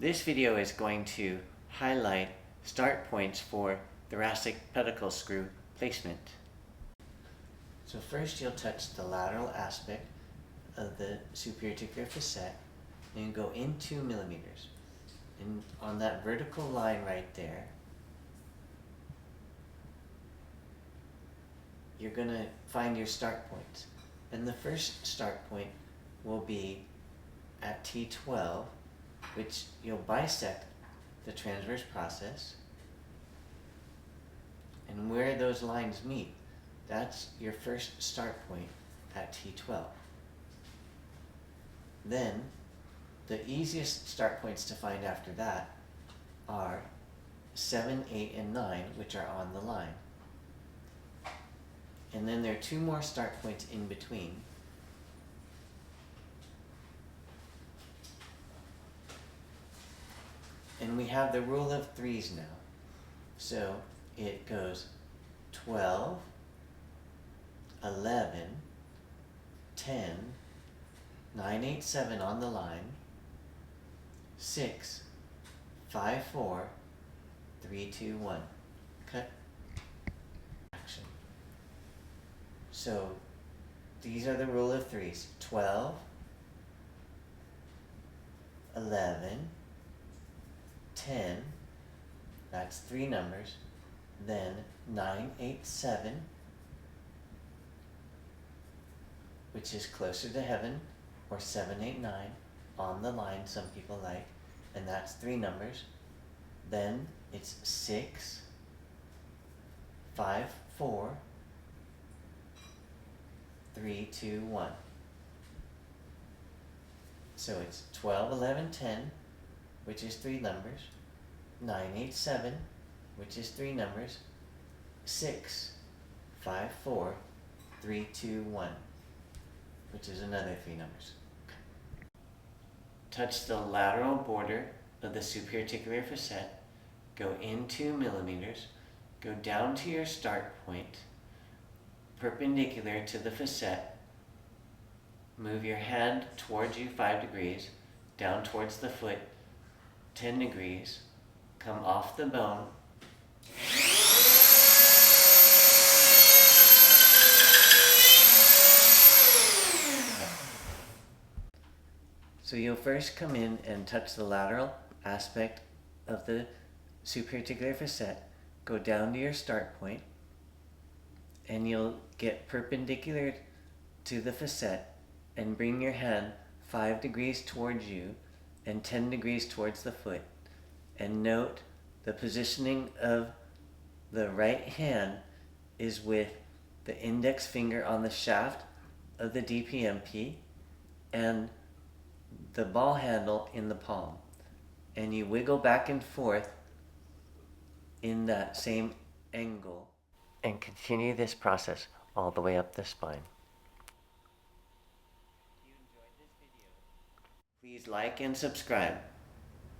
This video is going to highlight start points for thoracic pedicle screw placement. So first you'll touch the lateral aspect of the superior articular facet and you go in 2 millimeters. And on that vertical line right there, you're going to find your start points. And the first start point will be at T12, which you'll bisect the transverse process. And where those lines meet, that's your first start point at T12. Then, the easiest start points to find after that are 7, 8, and 9, which are on the line. And then there are 2 more start points in between. And we have the rule of 3s now. So it goes 12, 11, 10, 9, 8, 7 on the line, 6, 5, 4, 3, 2, 1. Cut. Action. So these are the rule of 3s. 12, 11, 10, that's 3 numbers, then 9, 8, 7, which is closer to heaven, or 7, 8, 9, on the line, some people like, and that's 3 numbers. Then it's 6, 5, 4, 3, 2, 1. So it's 12, 11, 10, which is 3 numbers, 9, 8, 7, which is 3 numbers, 6, 5, 4, 3, 2, 1, which is another 3 numbers. Touch the lateral border of the superior articular facet, go in 2 millimeters, go down to your start point, perpendicular to the facet, move your hand towards you 5 degrees, down towards the foot 10 degrees, come off the bone, so you'll first come in and touch the lateral aspect of the superior articular facet, go down to your start point, and you'll get perpendicular to the facet and bring your hand 5 degrees towards you and 10 degrees towards the foot. And note the positioning of the right hand is with the index finger on the shaft of the DPMP and the ball handle in the palm. And you wiggle back and forth in that same angle and continue this process all the way up the spine. If you enjoyed this video, please like and subscribe.